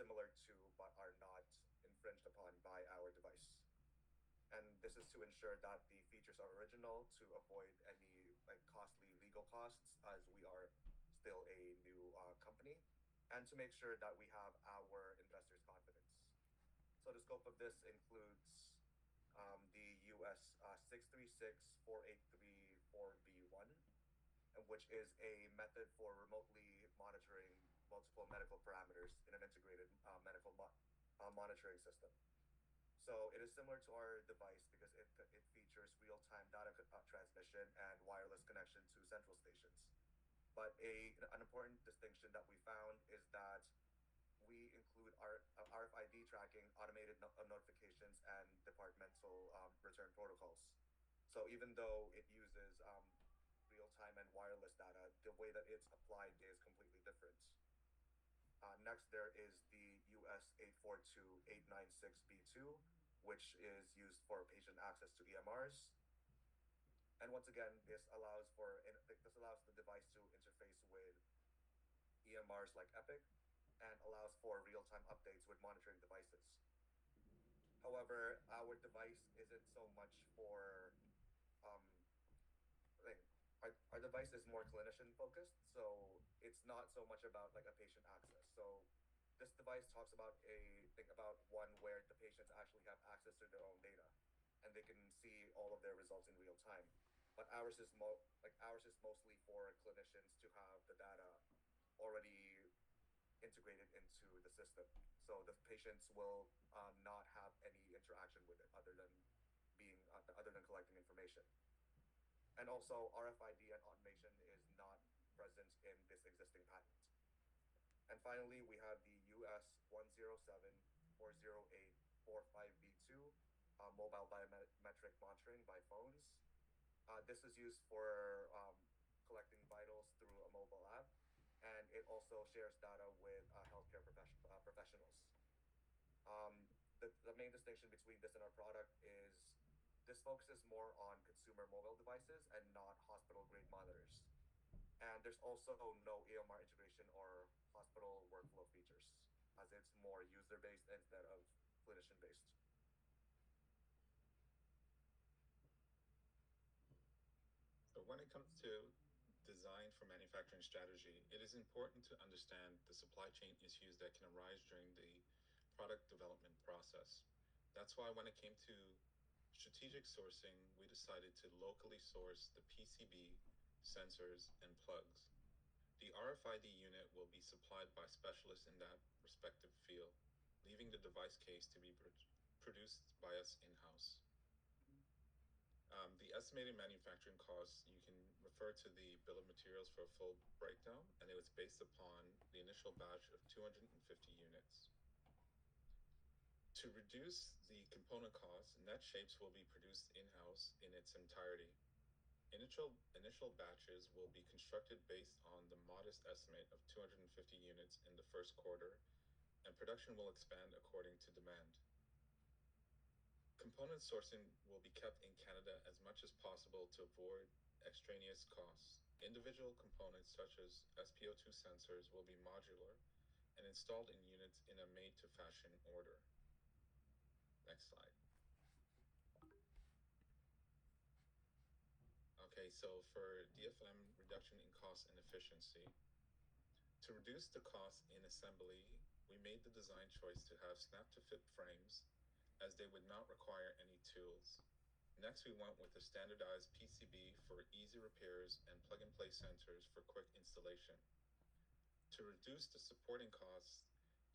similar to but are not infringed upon by our device. And this is to ensure that the features are original to avoid any like costly legal costs, as we are still a new company, and to make sure that we have our investors' confidence. So the scope of this includes the US 636-483-4B1, which is a method for remotely monitoring multiple medical parameters in an integrated monitoring system. So it is similar to our device because it features real-time data transmission and wireless connection to central stations. But an important distinction that we found is that we include our RFID tracking, automated notifications, and departmental return protocols. So even though it uses real-time and wireless data, the way that it's applied is completely different. Next, there is the US 842-896B2, which is used for patient access to EMRs. And once again, this allows the device to interface with EMRs like Epic and allows for real-time updates with monitoring devices. However, our device isn't so much for um, like our device is more clinician focused, so it's not so much about like a patient access. So this device talks about one where the patients actually have access to their own data and they can see all of their results in real time. But ours is mostly for clinicians to have the data already integrated into the system. So the patients will not have any interaction with it other than collecting information. And also RFID and automation is not present in this existing patent. And finally, we have the US 107-408-45B2 mobile biometric monitoring by phones. This is used for collecting vitals through a mobile app, and it also shares data with healthcare professionals. The main distinction between this and our product is this focuses more on consumer mobile devices and not hospital grade monitors. And there's also no EMR integration or hospital workflow features, as it's more user based instead of clinician based. So when it comes to design for manufacturing strategy, it is important to understand the supply chain issues that can arise during the product development process. That's why when it came to strategic sourcing, we decided to locally source the PCB, sensors, and plugs. The RFID unit will be supplied by specialists in that respective field, leaving the device case to be produced by us in-house. The estimated manufacturing costs, you can refer to the bill of materials for a full breakdown, and it was based upon the initial batch of 250 units. To reduce the component costs, net shapes will be produced in-house in its entirety. Initial batches will be constructed based on the modest estimate of 250 units in the first quarter, and production will expand according to demand. Component sourcing will be kept in Canada as much as possible to avoid extraneous costs. Individual components such as SpO2 sensors will be modular and installed in units in a made-to-fashion order. Next slide. Okay, so for DFM reduction in cost and efficiency, to reduce the cost in assembly, we made the design choice to have snap-to-fit frames as they would not require any tools. Next, we went with a standardized PCB for easy repairs and plug-and-play sensors for quick installation. To reduce the supporting costs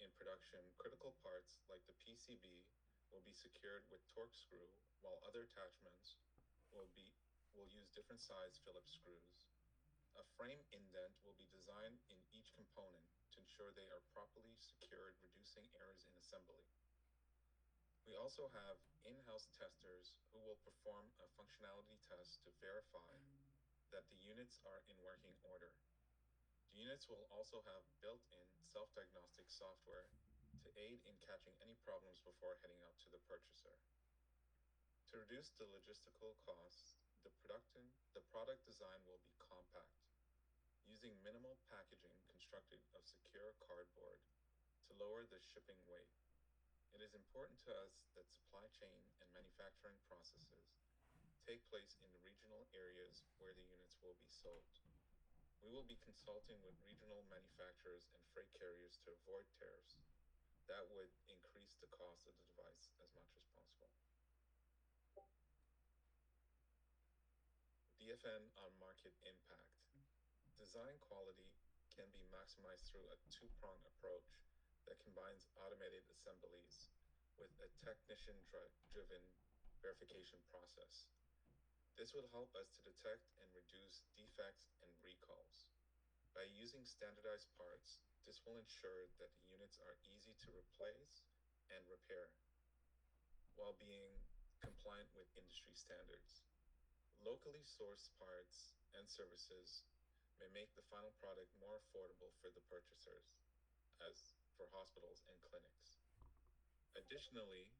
in production, critical parts like the PCB will be secured with Torx screw, while other attachments will use different size Phillips screws. A frame indent will be designed in each component to ensure they are properly secured, reducing errors in assembly. We also have in-house testers who will perform a functionality test to verify that the units are in working order. The units will also have built-in self-diagnostic software to aid in catching any problems before heading out to the purchaser. To reduce the logistical costs, the product design will be compact, using minimal packaging constructed of secure cardboard to lower the shipping weight. It is important to us that supply chain and manufacturing processes take place in the regional areas where the units will be sold. We will be consulting with regional manufacturers and freight carriers to avoid tariffs. That would increase the cost of the device as much as possible. DFN on market impact. Design quality can be maximized through a two-pronged approach that combines automated assemblies with a technician-driven verification process. This will help us to detect and reduce defects and recalls. By using standardized parts, this will ensure that the units are easy to replace and repair while being compliant with industry standards. Locally sourced parts and services may make the final product more affordable for the purchasers, as for hospitals and clinics. Additionally,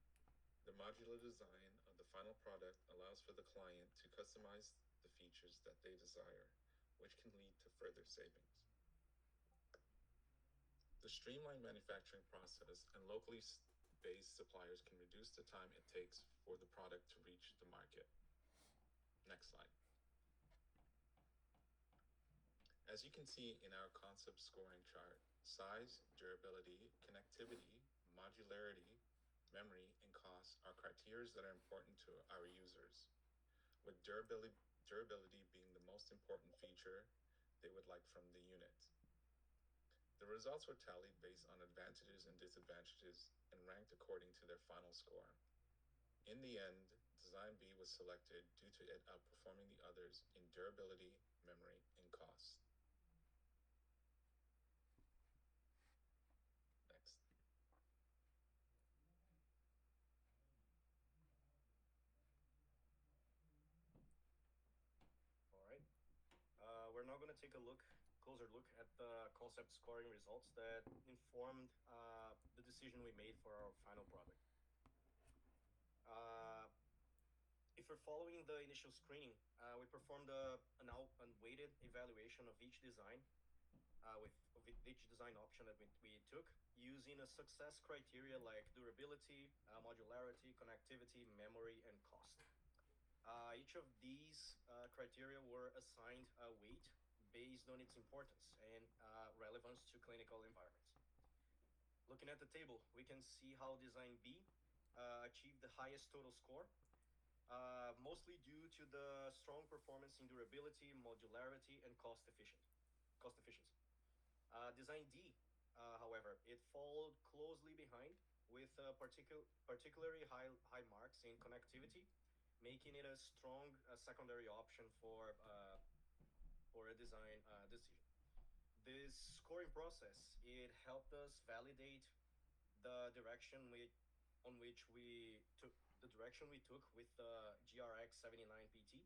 the modular design of the final product allows for the client to customize the features that they desire, which can lead to further savings. The streamlined manufacturing process and locally based suppliers can reduce the time it takes for the product to reach the market. Next slide. As you can see in our concept scoring chart, size, durability, connectivity, modularity, memory, and cost are criteria that are important to our users, with durability being the most important feature they would like from the unit. The results were tallied based on advantages and disadvantages and ranked according to their final score. In the end, Design B was selected due to it outperforming the others in durability, memory, and cost. Next. All right. We're now going to take a closer look at the concept scoring results that informed the decision we made for our final product. If we're following the initial screening, we performed an unweighted evaluation of each design, with each design option that we took, using a success criteria like durability, modularity, connectivity, memory, and cost. Each of these criteria were assigned a weight based on its importance and relevance to clinical environments. Looking at the table, we can see how Design B achieved the highest total score, mostly due to the strong performance in durability, modularity, and cost efficiency. Design D, however, it followed closely behind with particularly high marks in connectivity, making it a strong secondary option for a design decision. This scoring process, it helped us validate the direction we took with the GRX 79 PT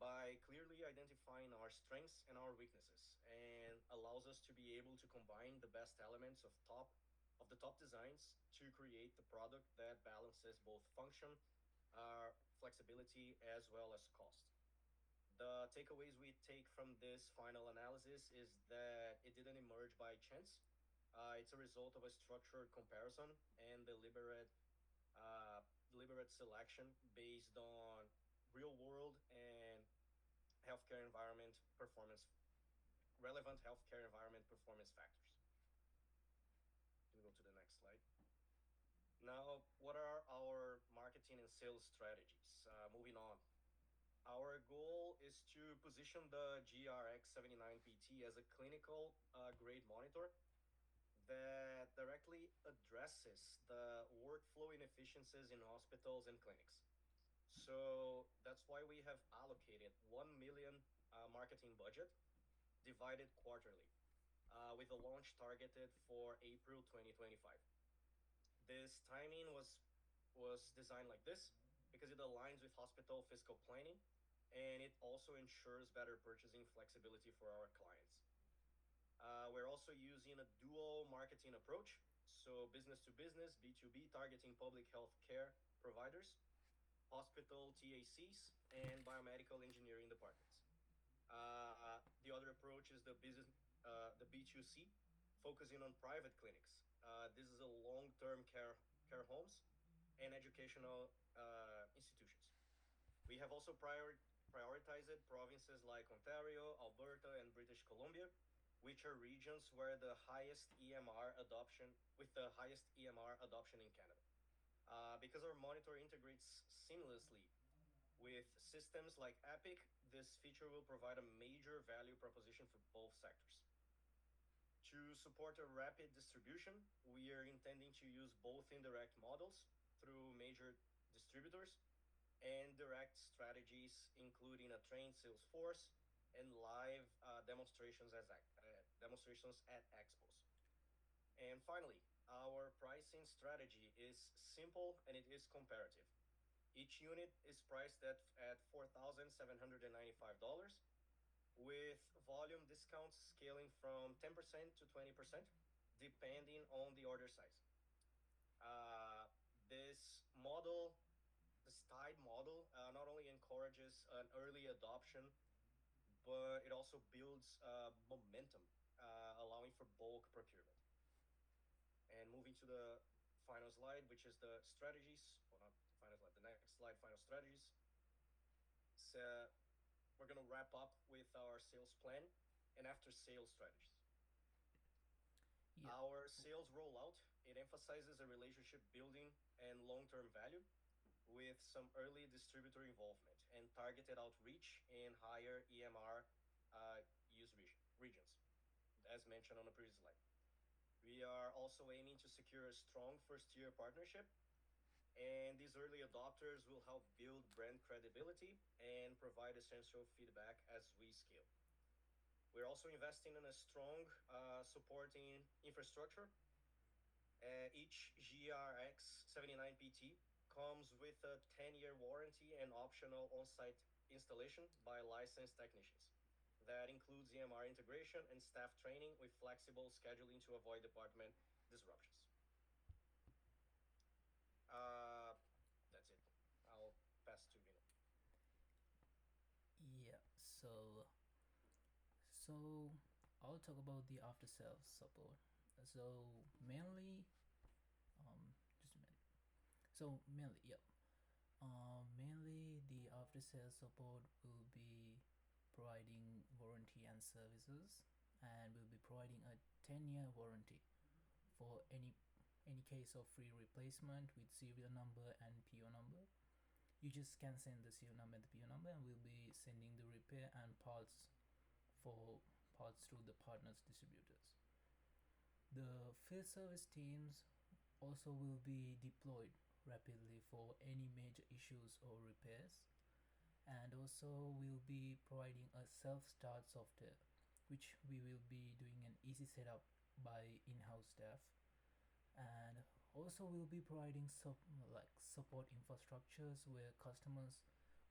by clearly identifying our strengths and our weaknesses, and allows us to be able to combine the best elements of the top designs to create the product that balances both function, flexibility, as well as cost. The takeaways we take from this final analysis is that it didn't emerge by chance. It's a result of a structured comparison and deliberate selection based on real world and healthcare environment performance, relevant healthcare environment performance factors. Can we go to the next slide? Now, what are our marketing and sales strategies? Moving on. Our goal is to position the GRX 79 PT as a clinical grade monitor that directly addresses the workflow inefficiencies in hospitals and clinics. So that's why we have allocated 1 million marketing budget divided quarterly, with a launch targeted for April 2025. This timing was designed like this because it aligns with hospital fiscal planning, and it also ensures better purchasing flexibility for our clients. We're also using a dual marketing approach, so business to business, B2B, targeting public health care providers, hospital TACs, and biomedical engineering departments. The other approach is the B2C, focusing on private clinics, This is a long-term care homes and educational institutions. We have also prioritized provinces like Ontario, Alberta, and British Columbia, which are regions where the highest EMR adoption, with the highest EMR adoption in Canada. Because our monitor integrates seamlessly with systems like Epic, this feature will provide a major value proposition for both sectors. To support a rapid distribution, we are intending to use both indirect models through major distributors and direct strategies, including a trained sales force and live demonstrations at expos. And finally, our pricing strategy is simple and it is comparative. Each unit is priced at $4,795 with volume discounts scaling from 10% to 20%, depending on the order size. Uh, this model, this tied model, not only encourages an early adoption, but it also builds momentum, allowing for bulk procurement. And moving to the final slide, which is the strategies, well, not the final slide, the next slide, final strategies. So we're going to wrap up with our sales plan and after sales strategies. Yeah. Our sales rollout, it emphasizes a relationship building and long-term value with some early distributor involvement and targeted outreach in higher EMR uh, use regions, as mentioned on the previous slide. We are also aiming to secure a strong first-year partnership, and these early adopters will help build brand credibility and provide essential feedback as we scale. We're also investing in a strong supporting infrastructure. Each GRX 79PT comes with a 10-year warranty and optional on-site installation by licensed technicians. That includes EMR integration and staff training with flexible scheduling to avoid department disruptions. Uh, that's it. I'll pass to Vino. Yeah. So I'll talk about the after sales support. So mainly, just a minute. So mainly, yeah. Mainly the after sales support will be providing warranty and services, and will be providing a 10-year warranty for any case of free replacement with serial number and PO number. You just can send the serial number and the PO number, and we'll be sending the repair and for parts through the partners distributors. The field service teams also will be deployed rapidly for any major issues or repairs, and also we'll be providing a self-start software, which we will be doing an easy setup by in-house staff. And also we'll be providing support infrastructures where customers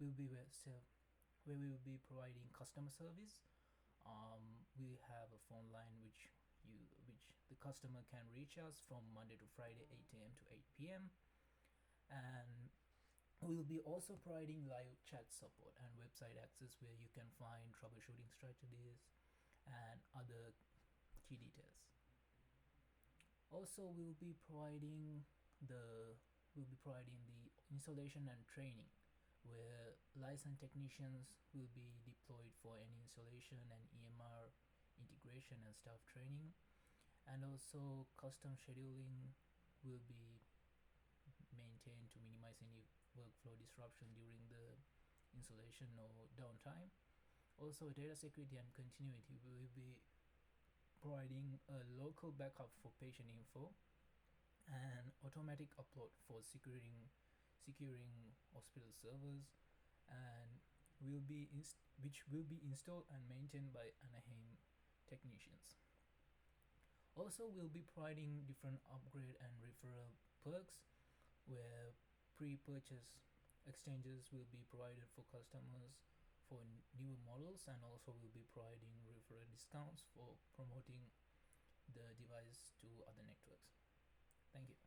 will be where we will be providing customer service. We have a phone line which the customer can reach us from Monday to Friday 8 a.m. to 8 p.m. And we'll be also providing live chat support and website access where you can find troubleshooting strategies and other key details. Also, the the installation and training where licensed technicians will be deployed for any installation and EMR integration and staff training, and also custom scheduling will be maintained to minimize any workflow disruption during the installation or downtime. Also, data security and continuity will be providing a local backup for patient info and automatic upload for securing hospital servers, and which will be installed and maintained by Anaheim technicians. Also, we'll be providing different upgrade and referral perks where pre-purchase exchanges will be provided for customers for newer models, and also will be providing referral discounts for promoting the device to other networks. Thank you.